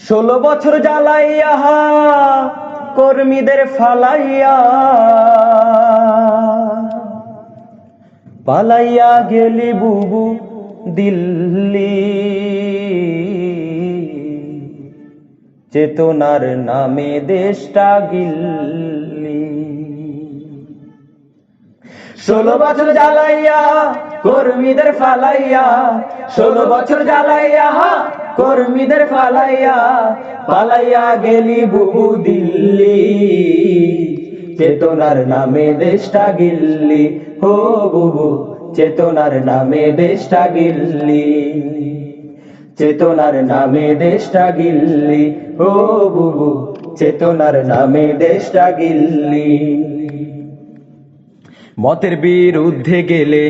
16 বছর জ্বালাইয়া কর্মীদের ফালাইয়া পালাইয়া গেলি বুবু দিল্লি, চেতনার নামে দেশটা গিল্লি। 16 বছর জ্বালাইয়া কর্মীদের ফালাইয়া, 16 বছর জ্বালাইয়া কর্মীদের ফালাইয়া পালাইয়া গেলি বুবু দিল্লি, চেতনার নামে দেশটা গিল্লি। ও বুবু চেতনার নামে দেশটা গিল্লি, চেতনার নামে দেশটা গিল্লি। ও বুবু চেতনার নামে দেশটা গিল্লি। মতের বিরুদ্ধে গেলে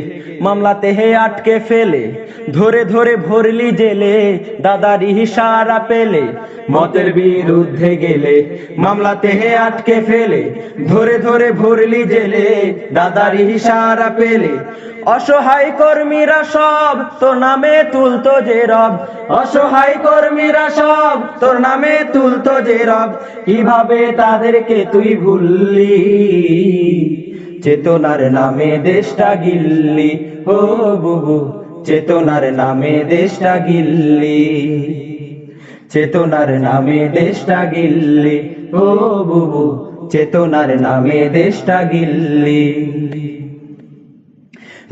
মামলাতে আটকে ফেলে, ধরে ধরে ভরলি জেলে দাদার ইশারা পেলে। মতের বিরুদ্ধে গেলে মামলাতে আটকে ফেলে, ধরে ধরে ভরলি জেলে দাদার ইশারা পেলে। অসহায় কর্মীরা সব তোর নামে তুলতো যে রব, অসহায় কর্মীরা সব তোর নামে তুলতো যে রব, কিভাবে তাদেরকে তুই ভুললি, চেতনার নামে দেশটা গিল্লি। ও বুবু চেতনার নামে দেশটা গিল্লি, চেতনার নামে দেশটা গিল্লি। ও বুবু চেতনার নামে দেশটা গিল্লি।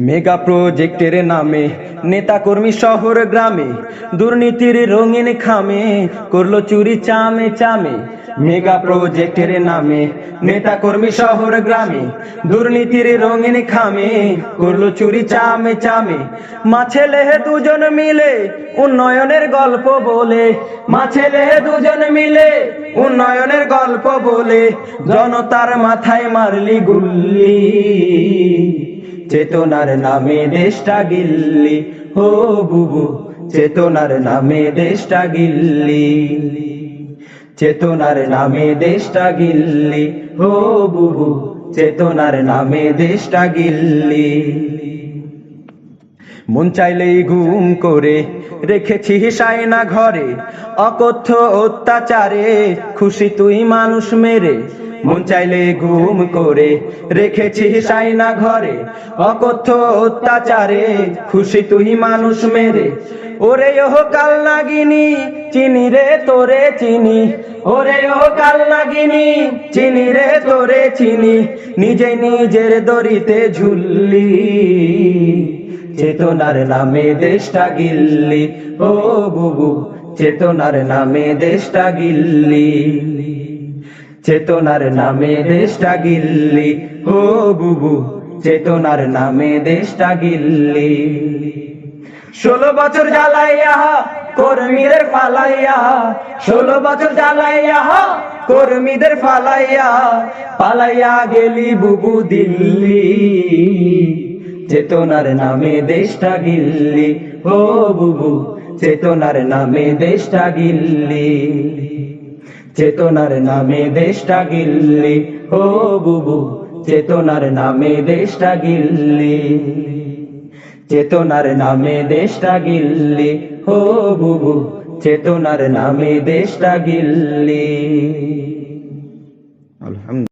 মেগা প্রজেক্টের নামে নেতা কর্মী শহর গ্রামে দুর্নীতির রঙিন খামে করলো চুরি চামে চামে। মেগা প্রজেক্টের নামে নেতা কর্মী শহর গ্রামে দুর্নীতির রঙিন খামে করলো চুরি চামে চামে। মা ছেলে দুজন মিলে উন্নয়নের গল্প বলে, মা ছেলে দুজন মিলে উন্নয়নের গল্প বলে জনতার মাথায় মারলি গুল্লি, চেতনার নামে দেশটা গিল্লি। ও বুবু চেতনার নামে দেশটা গিল্লি, চেতনার নামে দেশটা গিল্লি। ও বুবু চেতনার নামে দেশটা গিল্লি। মন চাইলেই গুম করে রেখেছি সায়না ঘরে, অকথ্য অত্যাচারে খুশি তুই মানুষ মেরে। মন চাইলে গুম করে রেখেছি সায়না ঘরে, অকথ্য অত্যাচারে খুশি তুই মানুষ মেরে। ওরে ও কাল নাগিনী চিনি রে তোরে চিনি, ওরে ও কাল নাগিনী চিনি রে তোরে চিনি, নিজে নিজের দড়িতে ঝুললি, চেতনার নামে দেশটা গিল্লি। ও বুবু চেতনার নামে দেশটা গিল্লি, চেতনার নামে দেশটা গিল্লি। ও বুবু চেতনার নামে দেশটা গিল্লি। 16 বছর জ্বালাইয়া কর্মীদের ফালাইয়া, 16 বছর জ্বালাইয়া কর্মীদের ফালাইয়া পালাইয়া গেলি বুবু দিল্লি, চেতনার নামে দেশটা গিল্লি। ও বুবু চেতনার নামে দেশটা গিল্লি, চেতনার নামে দেশটা গিল্লি। ও বুবু চেতনার নামে দেশটা গিল্লি, চেতনার নামে দেশটা গিল্লি। ও বুবু চেতনার নামে দেশটা গিল্লি। আলহামদুলিল্লাহ।